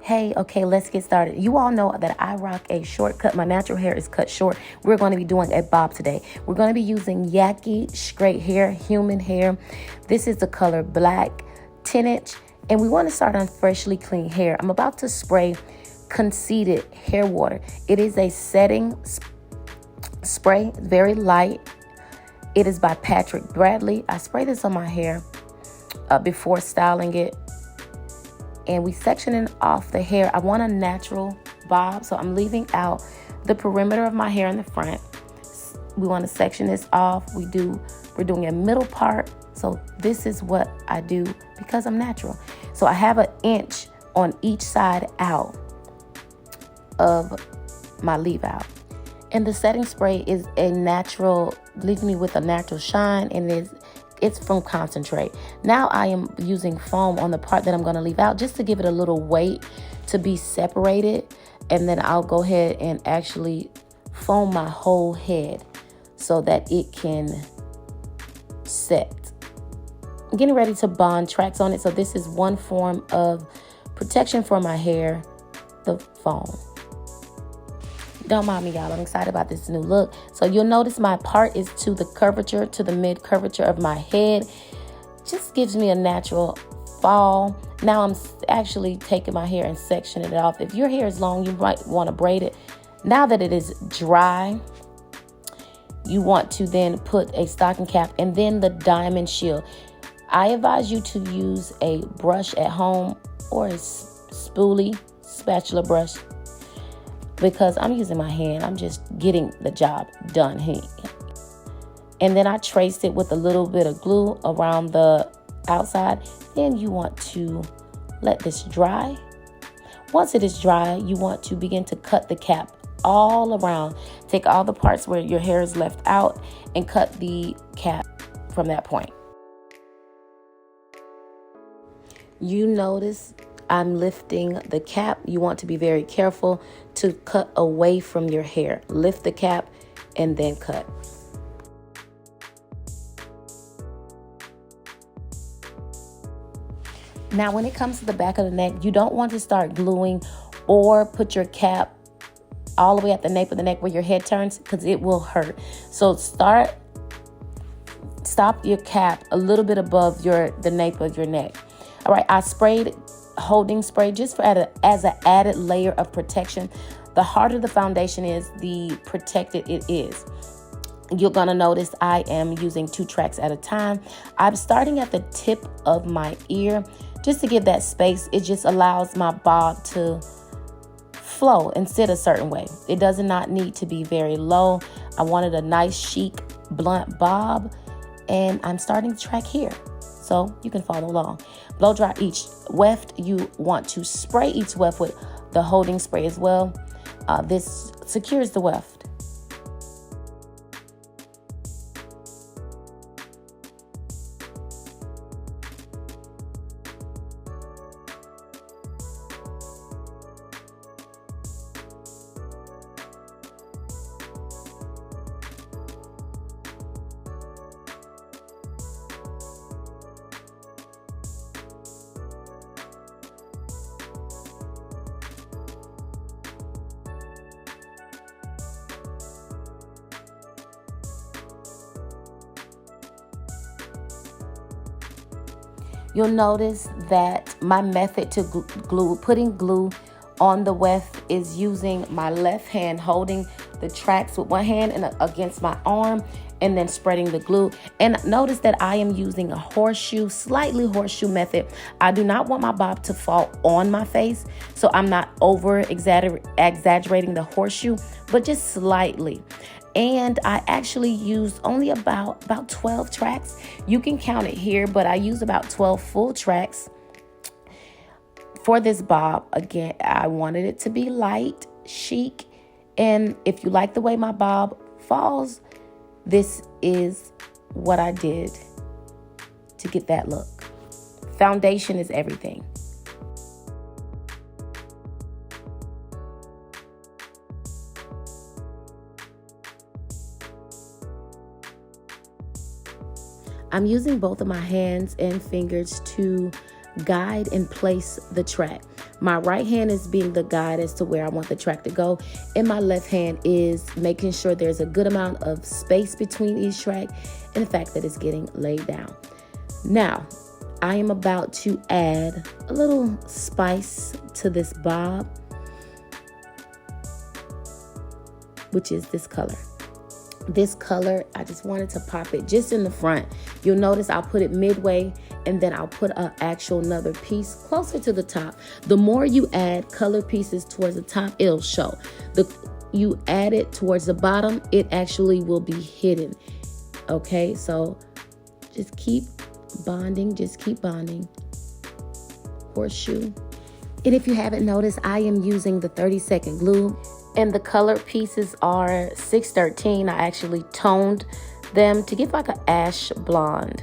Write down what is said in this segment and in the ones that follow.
Hey, okay, let's get started. You all know that I rock a shortcut. My natural hair is cut short. We're going to be doing a bob today. We're going to be using Yaki straight hair, human hair. This is the color black, 10-inch, and we want to start on freshly clean hair. I'm about to spray Conceited hair water. It is a setting spray, very light. It is by Patrick Bradley. I spray this on my hair before styling it. And we sectioning off the hair. I want a natural bob, so I'm leaving out the perimeter of my hair in the front. We want to section this off. We're doing a middle part. So this is what I do because I'm natural. So I have an inch on each side out of my leave out. And the setting spray is a natural, leaving me with a natural shine, and it's from Concentrate. Now I am using foam on the part that I'm going to leave out just to give it a little weight to be separated. And then I'll go ahead and actually foam my whole head so that it can set. I'm getting ready to bond tracks on it. So this is one form of protection for my hair, the foam. Don't mind me, y'all. I'm excited about this new look. So you'll notice my part is to the curvature, to the mid curvature of my head. Just gives me a natural fall. Now I'm actually taking my hair and sectioning it off. If your hair is long, you might want to braid it. Now that it is dry, you want to then put a stocking cap and then the diamond shield. I advise you to use a brush at home or a spoolie, spatula brush, because I'm using my hand. I'm just getting the job done here. And then I traced it with a little bit of glue around the outside. Then you want to let this dry. Once it is dry, you want to begin to cut the cap all around. Take all the parts where your hair is left out and cut the cap from that point. You notice I'm lifting the cap. You want to be very careful to cut away from your hair. Lift the cap and then cut. Now, when it comes to the back of the neck, you don't want to start gluing or put your cap all the way at the nape of the neck where your head turns, because it will hurt. So stop your cap a little bit above the nape of your neck. All right, I sprayed holding spray just as an added layer of protection. The harder the foundation is, the protected it is. You're gonna notice I am using 2 tracks at a time. I'm starting at the tip of my ear just to give that space. It just allows my bob to flow and sit a certain way. It does not need to be very low. I wanted a nice chic blunt bob, and I'm starting to track here, so you can follow along. Blow dry each weft. You want to spray each weft with the holding spray as well. This secures the weft. You'll notice that my method to putting glue on the weft is using my left hand, holding the tracks with one hand and against my arm, and then spreading the glue. And notice that I am using a slightly horseshoe method. I do not want my bob to fall on my face, so I'm not over exaggerating the horseshoe, but just slightly. And I actually used only about 12 tracks. You can count it here, but I used about 12 full tracks for this bob. Again, I wanted it to be light, chic, and if you like the way my bob falls, this is what I did to get that look. Foundation is everything. I'm using both of my hands and fingers to guide and place the track. My right hand is being the guide as to where I want the track to go, and my left hand is making sure there's a good amount of space between each track and the fact that it's getting laid down. Now, I am about to add a little spice to this bob, which is this color. This color, I just wanted to pop it just in the front. You'll notice I'll put it midway, and then I'll put an actual another piece closer to the top. The more you add color pieces towards the top, it'll show. You add it towards the bottom, it actually will be hidden. Okay, so just keep bonding, horseshoe. And if you haven't noticed, I am using the 30-second glue, and the color pieces are 613. I actually toned them to give like an ash blonde.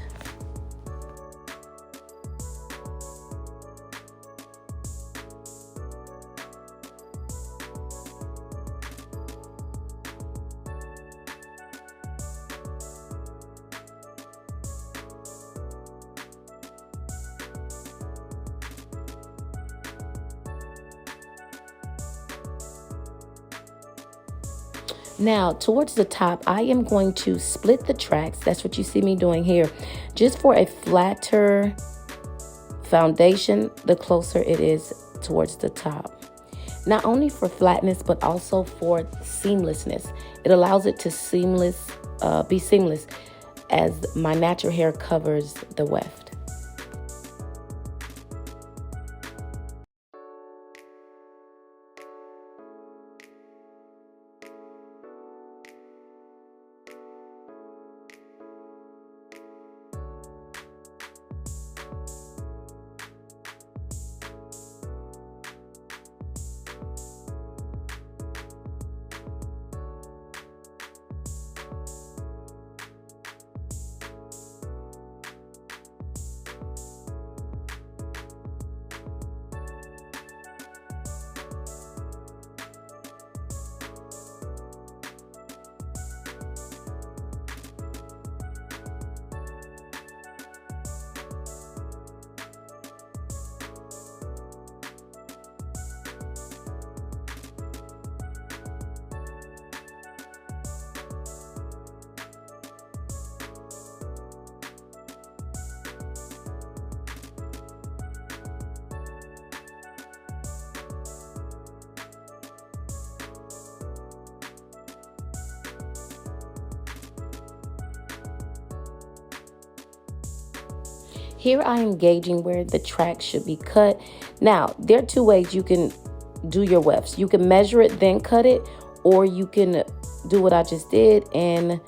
Now, towards the top, I am going to split the tracks. That's what you see me doing here. Just for a flatter foundation, the closer it is towards the top. Not only for flatness, but also for seamlessness. It allows it to be seamless as my natural hair covers the weft. Here I am gauging where the track should be cut. Now, there are two ways you can do your wefts. You can measure it, then cut it, or you can do what I just did and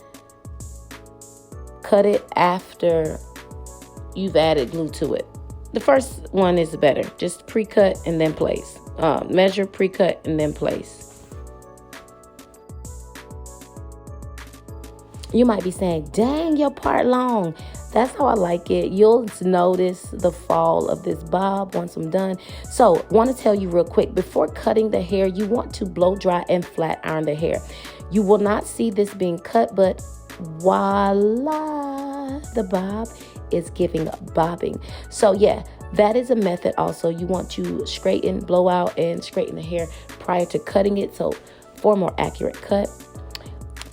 cut it after you've added glue to it. The first one is better. Just pre-cut and then place. Measure, pre-cut, and then place. You might be saying, dang, your part long. That's how I like it. You'll notice the fall of this bob once I'm done. So, want to tell you real quick, before cutting the hair, you want to blow dry and flat iron the hair. You will not see this being cut, but voila, the bob is giving bobbing. So yeah, that is a method also. You want to straighten, blow out, and straighten the hair prior to cutting it. So for a more accurate cut,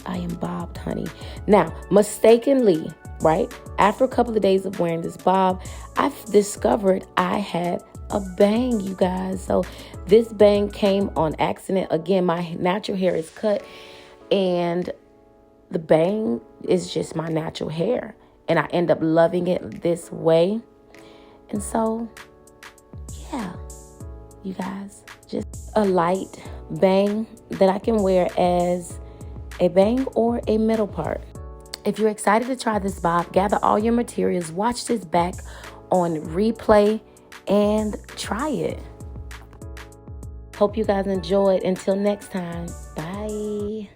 I am bobbed, honey. Now, mistakenly, right, after a couple of days of wearing this bob, I've discovered I had a bang, you guys. So this bang came on accident. Again, my natural hair is cut, and the bang is just my natural hair, and I end up loving it this way. And so, yeah, you guys, just a light bang that I can wear as a bang or a middle part. If you're excited to try this bob, gather all your materials, watch this back on replay, and try it. Hope you guys enjoyed. Until next time, bye.